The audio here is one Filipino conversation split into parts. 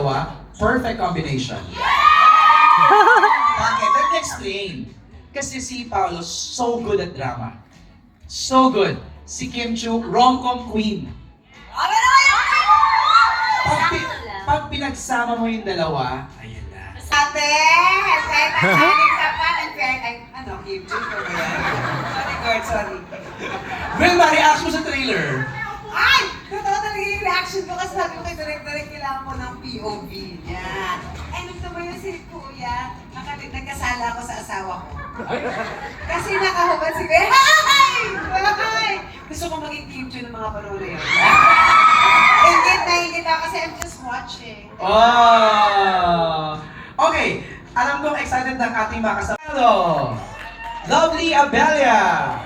dalawa, perfect combination. Bakit? Let me explain. Kasi si Paolo, so good at drama. So good. Si Kim Chiu, rom-com queen. Pag pinagsama mo yung dalawa, ayan na. Ate! Kahit ang saling sapat, ang kahit ay, ano, Kim Chiu ko ba yan? Sorry, God, sorry. Wilma, reaction sa trailer. Ay! Totoo talaga yung reaction ko kasi sabi ko kay Direk kailangan ko ng POV. Yan. Eh, gusto mo yung si Kuya, nagkasala ako sa asawa ko. Kasi nakahubad si Kuya. Hi! Hi! Gusto ko maging Kim Chiu ng mga panuri yun. Ingit na kasi I'm just watching. Oh! Okay, alam kong excited ng ating mga kasama. Lovely Abelia,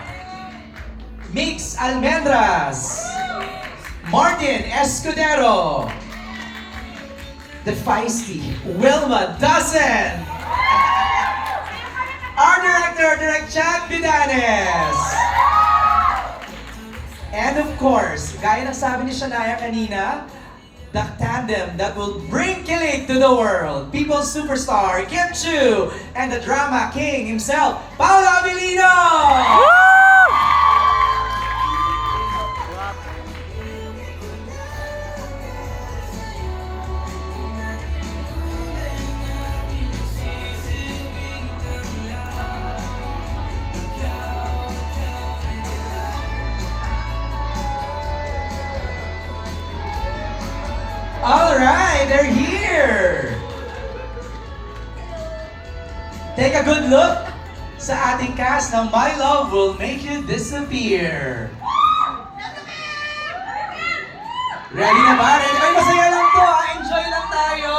Mix Almendras, Martin Escudero, the feisty Wilma Dassen, our director, Direct Chad Vidanes, and of course, gaya ng sabi ni Shania kanina, the tandem that will bring kilig to the world, people's superstar Kim Chiu, and the drama king himself, Paolo Abilino! Alright, they're here! Take a good look sa ating cast ng My Love Will Make You Disappear. Ready na ba? Ready? Ay, masaya lang to ha! Enjoy lang tayo!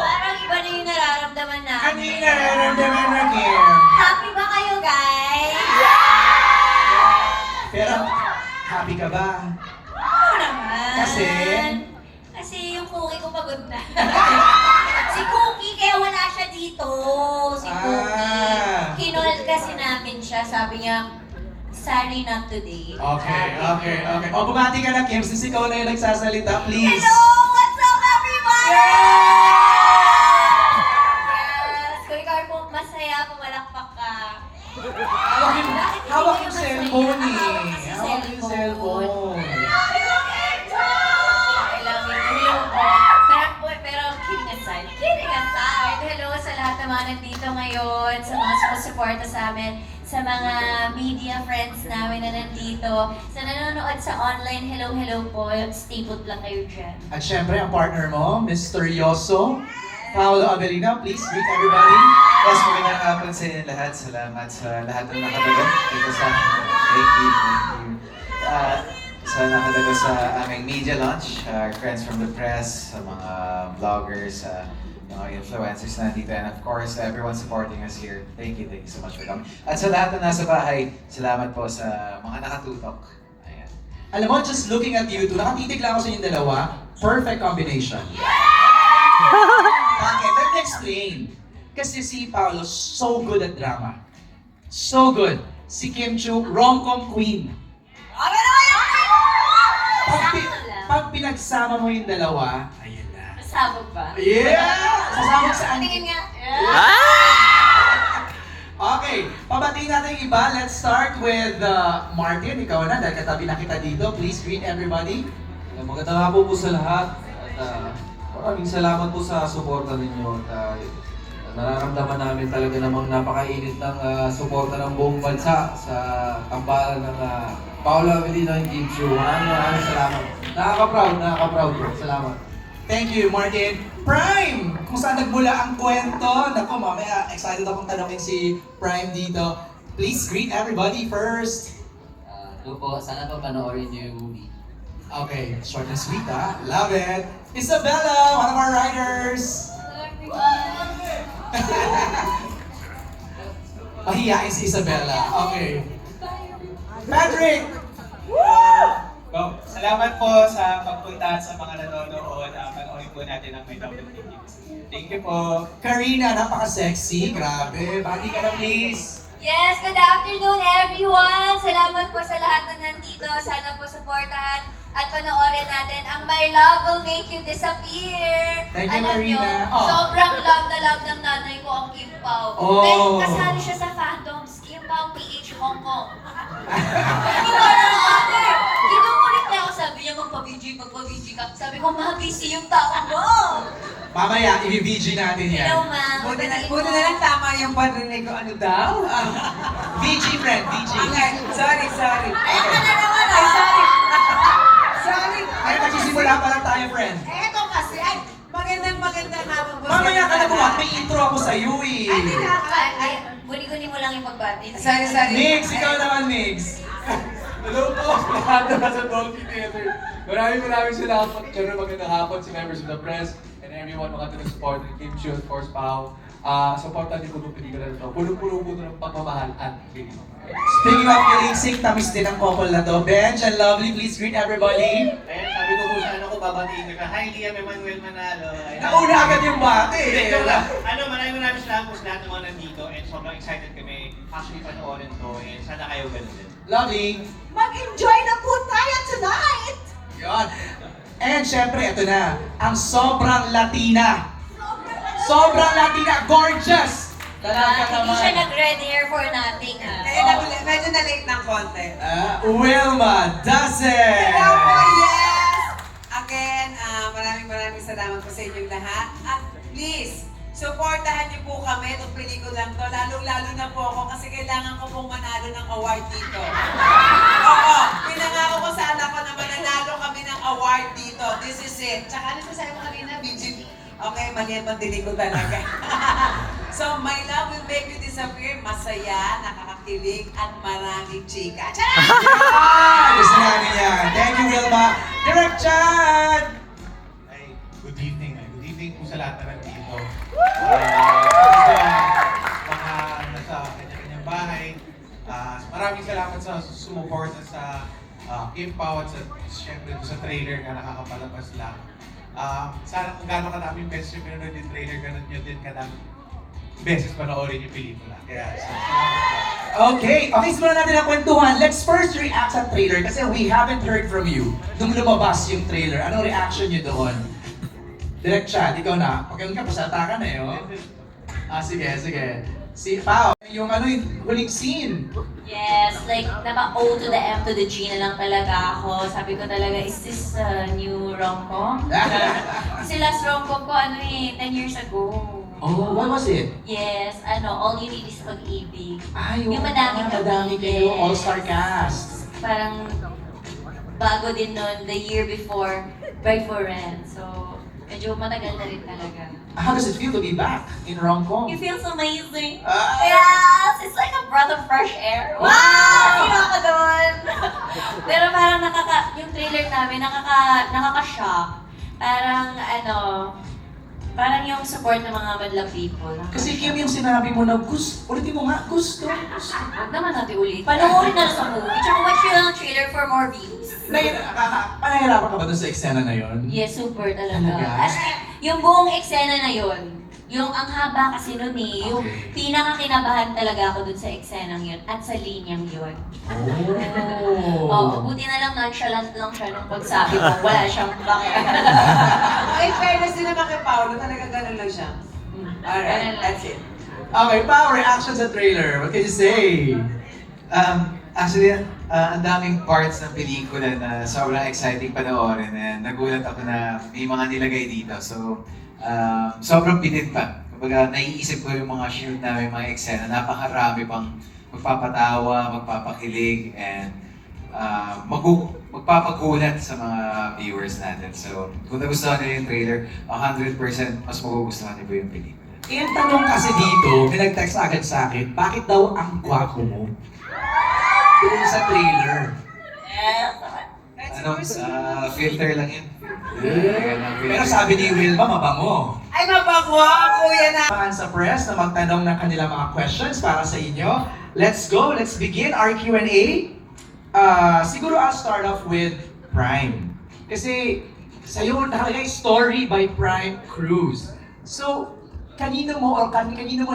Parang iba na yung nararamdaman namin. Ano yung nararamdaman na, Kim? Happy ba kayo, guys? Pero, happy ka ba? Oo naman. Kasi? Kasi yung cookie ko pagod na. Si Cookie, kaya wala siya dito. Si Cookie. Kinol kasi namin siya. Sabi niya, sorry not today. Okay. O, bumati ka na, Kim, since ikaw na yung nagsasalita, please. Hello! What's up, everybody? Yes! Kung ikaw po masaya, pumalakpak ka. Hawak yung cellphone eh. Hawak Hawak yung cellphone. Kidding aside, hello sa lahat ng mga nandito ngayon, sa mga sumusuporta sa amin, sa mga media friends namin na nandito, sa nanonood sa online, hello po, stay put lang kayo dyan. At syempre, ang partner mo, Mr. Yoso, Paolo Abilino, please greet everybody. Yes, magandang hapon sa inyo lahat. Salamat sa lahat ng nakadalo dito sa thank you. Sa nakadalo sa aming media launch, friends from the press, sa mga vloggers, mga influencers na nandito, and of course, everyone supporting us here. Thank you so much for coming. At sa lahat na nasa bahay, salamat po sa mga nakatutok. Ayan. Alam mo, just looking at you two, nakatitig lang ako sa inyong dalawa, perfect combination. Bakit? Let me explain. Kasi si Paolo, so good at drama. So good. Si Kim Chiu, rom-com queen. Pag pinagsama mo yung dalawa, ayan na. Masabog ba? Yeah! Sasama saan? Tingin nga. Okay, pabatiin natin yung iba. Let's start with Martin. Ikaw na, dahil katabi na kita dito. Please greet everybody. Magandang hapon po sa lahat. At maraming salamat po sa suporta ninyo. At nararamdaman namin talaga namang napakainit ng suporta ng buong bansa sa tambalan ng Paolo Abilino and Kim Chiu. Maraming salamat. Nakaka-proud po. Salamat. Thank you, Martin. Prime! Kung saan nagmula ang kwento. Naku, mamaya excited akong tanongin si Prime dito. Please greet everybody first. Hello po, sana pa panoorin niyo yung movie. Okay, short and sweet ha. Love it. Isabella, one of our writers. Mahihain si Isabella. Okay. Patrick! Oh, salamat po sa pagpunta sa mga nanonood. Panoorin po natin ang may double tickets. Thank you po. Karina, napaka-sexy. Grabe. Bati ka na please. Yes, good afternoon everyone! Salamat po sa lahat na nandito. Sana po supportahan at panoorin natin ang My Love Will Make You Disappear. Thank you, Alam Marina. nyo, Oh. sobrang love na love ng nanay ko ang Kim Pao. Oh. Dahil kasali siya sa fandoms, Kim Pao PH Hong Kong. Hindi ko alam ate. Kinukulit niya ako, sabi niya magpa-VG ka. Sabi ko, ma, busy yung tao mo. Mamaya, i-VG natin yan. Hello, ma. Buti na lang tama yung parinig ko. Ano daw? VG, friend, VG. Okay, sorry. Ayan ka na naman, Ay, ah. sorry. Ay, nagsisimula pa lang tayo, friend. Eto kasi, ay, magandang hapon po. Mamaya ka na buhat, may intro ako sa iyo eh. Ay, hindi na. Ay, guni-guni mo lang yung pagbati. Sorry. Migs, ikaw naman, Migs. Hello po! Lahat na sa Dolphin Theater. Maraming salamat. Siyempre magandang hapon sa members of the press and everyone mga taga-support ni Kim Chiu, of course, Pao. Supportan niyo po itong pelikula na ito. Punong-puno po ito ng pagmamahal at feeling. Speaking of feeling, tamis din ang couple na to. Bench and Lovely, please greet everybody. Ayan, sabi ko po sa ano ko, babatiin ka. Hi, Liam Emmanuel Manalo. Ayan. Nauna agad yung bate. Hindi, joke lang. Maraming salamat po sa lahat ng mga nandito and sobrang excited kami actually panoorin to and sana kayo ganun din. Lovely. Mag-enjoy na po tayo tonight! Yun. And syempre, ito na. Ang sobrang Latina. Sobrang Latina. Gorgeous. Talaga Hindi naman. siya nag-red hair for nothing, ha. Medyo na-late ng konti. Wilma Dazen. Hello po, yes! Again, maraming salamat po sa inyong lahat. At please, supportahan niyo po kami itong pelikulang to. Lalo na po ako kasi kailangan ko pong manalo ng award dito. Oo, pinangako ko sa anak ko na mananalo kami ng award dito. This is it. Tsaka ano sabi mo kanina, BG? Okay, mali ang pandinig ko talaga. So, My Love Will Make You Disappear, masaya, nakakakilig, at maraming chika. Tara! Gusto namin yan. Thank you, Wilma. Direct Chad. Ay, good evening. Good evening po sa lahat na nandito. Mga nasa kanya-kanyang bahay. Maraming salamat sa sumuporta sa Kim Pao at syempre sa trailer na nakakapalabas lang. Sana kung gano'ng kadaming beses yung pinanood yung trailer, gano'n nyo din kadaming beses panoorin yung pelikula. Kaya, Okay, simulan natin ang kwentuhan. Let's first react sa trailer kasi we haven't heard from you nung lumabas yung trailer. Anong reaction nyo doon? Direct Chad, ikaw na. Okay, ka, pasata ka na eh, oh. Sige. Si Pao, yung huling scene. Yes, like, naka-O to the M to the G na lang talaga ako. Sabi ko talaga, is this a new rom-com? Kasi last rom-com ko, 10 years ago. Oh, what was it? Yes, All You Need Is Pag-ibig. Ay, Yung madaming madami kami, kayo. yes. All-star cast. Parang bago din nun, the year before, Bride for Rent. So, medyo matagal na rin talaga. How does it feel to be back in rom-com? It feels amazing. Ah. Yes! It's like a breath of fresh air. Wow! Sino ako doon? Pero parang yung trailer namin, nakaka-shock. Parang yung support ng mga madlang people. Kasi Kim, yung sinabi mo na ulitin mo nga, gusto. Huwag naman natin ulit. Panoorin na lang sa movie. Tsaka watch yun ang trailer for more views. Panahirapan ka ba dun sa eksena na yon? Yes, super talaga. Talaga? As in, yung buong eksena na yun, yung ang haba kasi nun eh, yung Okay. pinakakinabahan talaga ako dun sa eksenang yun at sa linyang yun. Oh. Oo, buti na lang nonchalant lang siya nung pagsabi ko, wala siyang bakit. Ay, fairness din naman kay Paolo, talaga ganun lang siya. Alright, that's it. Okay, Pao, reaction sa trailer. What can you say? Actually, ang daming parts ng pelikula na sobrang exciting panoorin and nagulat ako na may mga nilagay dito. So, sobrang pilit pa. Kumbaga, naiisip ko yung mga shoot namin, mga eksena. Napakarami pang magpapatawa, magpapakilig, and magpapagulat sa mga viewers natin. So, kung nagustuhan nila yung trailer, 100% mas magugustuhan niyo po yung pelikula. Yung tanong kasi dito, may nag-text agad sa akin, bakit daw ang gwapo mo? Doon sa trailer. Filter lang yun. Pero sabi ni Wilma, mabango. Ay, mabango, kuya na. Samahan sa press na magtanong ng kanilang mga questions para sa inyo. Let's go, let's begin our Q&A. Siguro I'll start off with Prime. Kasi sa'yo nakalagay story by Prime Cruz. So, kanino mo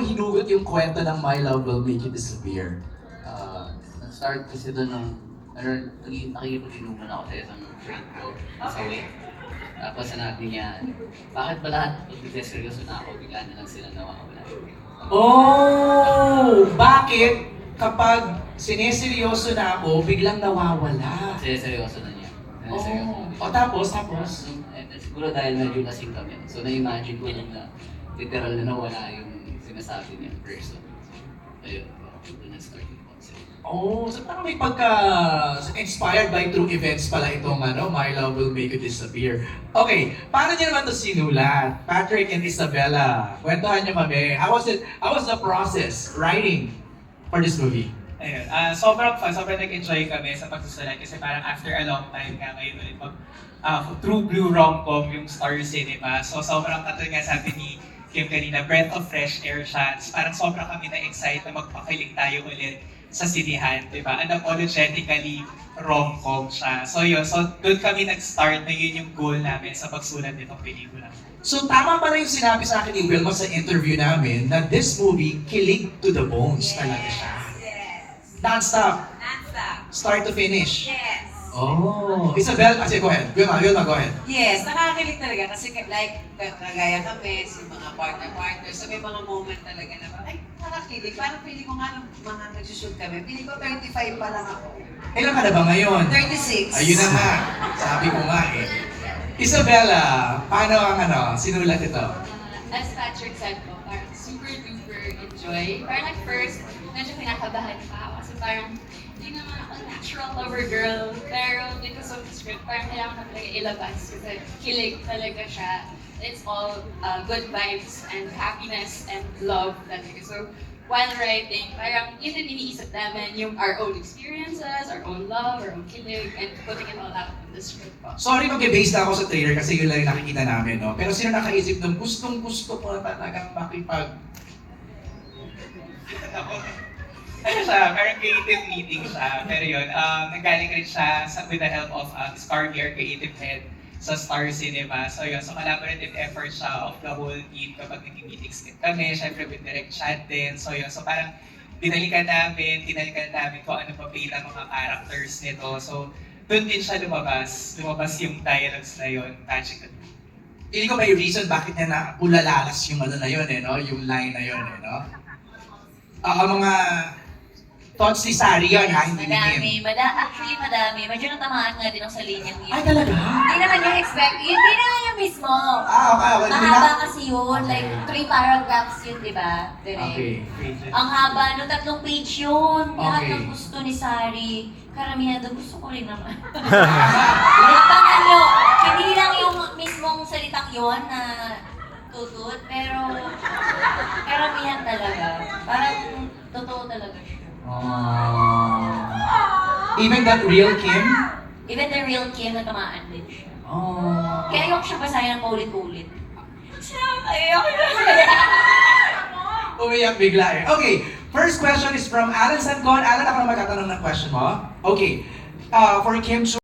hinugot yung kwento ng My Love Will Make You Disappear? Nag-start kasi doon ng nakikipag-inuman ako sa isang friend ko. Kasi, tapos sinabi niya, bakit ba lahat pag seryoso na ako, bigla na lang sila nawawala. Oh! Bakit kapag sineseryoso na ako, biglang nawawala? Kasi seryoso na niya. Seryoso na niya. O tapos? Siguro dahil medyo lasing kami. So na-imagine ko lang na literal na nawala yung sinasabi niya person. Ayun, doon nag-start yung concept. Oh, so parang may inspired by true events pala itong My Love Will Make You Disappear. Okay, paano niyo naman ito sinulat? Patrick and Isabella, kwentuhan niyo kami. How was the process writing for this movie? Ayun, sobrang fun, sobrang nag-enjoy kami sa pagsusulat kasi parang after a long time nga ngayon ulit true blue rom-com yung Star Cinema. So sobrang katulad nga sabi ni Kim kanina, breath of fresh air siya. Parang sobrang kami na-excite na magpakilig tayo ulit sa sinihan, di ba? Unapologetically rom-com siya. So yun, so doon kami nag-start na yun yung goal namin sa pagsulat nitong pelikula. So tama pala yung sinabi sa akin ni Wilma sa interview namin na this movie kilig to the bones talaga siya. Yes. Non-stop, Non-stop. start to finish. Yes. Oh, Isabel, go ahead. Wilma, go ahead. Yes, nakakakilig talaga kasi like kagaya kami, si mga partner, so may mga moment talaga na ay, nakakilig. Parang pili ko nga ng mga nagsushoot kami, pili ko 35 pa lang ako. Ilan ka na ba ngayon? 36. Ayun na nga. Sabi ko nga eh. Isabella, paano ang sinulat ito? As Patrick said po, parang super duper enjoy. Parang at first, medyo kinakabahan pa ako kasi parang hindi naman ako natural lover girl. Pero because of the script, parang kailangan ko talaga ilabas kasi kilig talaga siya. It's all good vibes and happiness and love talaga. So, while writing, parang yun din iniisip namin yung our own experiences, our own love, our own kilig, and putting it all out in the script po. Sorry mag-base na ako sa trailer kasi yun lang yung nakikita namin, no? Pero sino nakaisip ng gustong-gusto ko na talagang makipag... Ano siya, parang creative meeting siya. Pero yun, nanggaling rin siya with the help of Scarby, our creative head sa Star Cinema. So yun, so collaborative effort siya of the whole team kapag nag-meetings kami, syempre with direct chat din. So yun, so parang tinalikan namin kung ano pa play ng mga characters nito. So doon din siya lumabas yung dialogues na yun, magical. Hindi ko may reason bakit niya na ulalalas yung na yun, no? Yung line na yun, no? Mga thoughts ni Sari yun, ha? Hindi ni Kim. Actually, madami. Medyo natamaan nga din ako sa linyang yun. Ay, talaga? Hindi naman yung expect. Hindi naman yung mismo. Okay. Mahaba kasi yun. Okay. Like, 3 paragraphs yun, di ba? Direct. Okay. Ang haba, no, 3 page yun. Lahat Okay. ng gusto ni Sari. Karamihan doon, gusto ko rin naman. Habang hindi lang yung mismong salitang yun na tutut, pero karamihan talaga. Parang totoo talaga siya. Even that real Kim? Even the real Kim, natamaan din siya. Oh. Kaya ayoko siya basahin ng paulit-ulit. Umiyak bigla eh. Okay, first question is from Alan Sancon. Alan, ako na magtatanong ng question mo. Okay, for Kim Chu.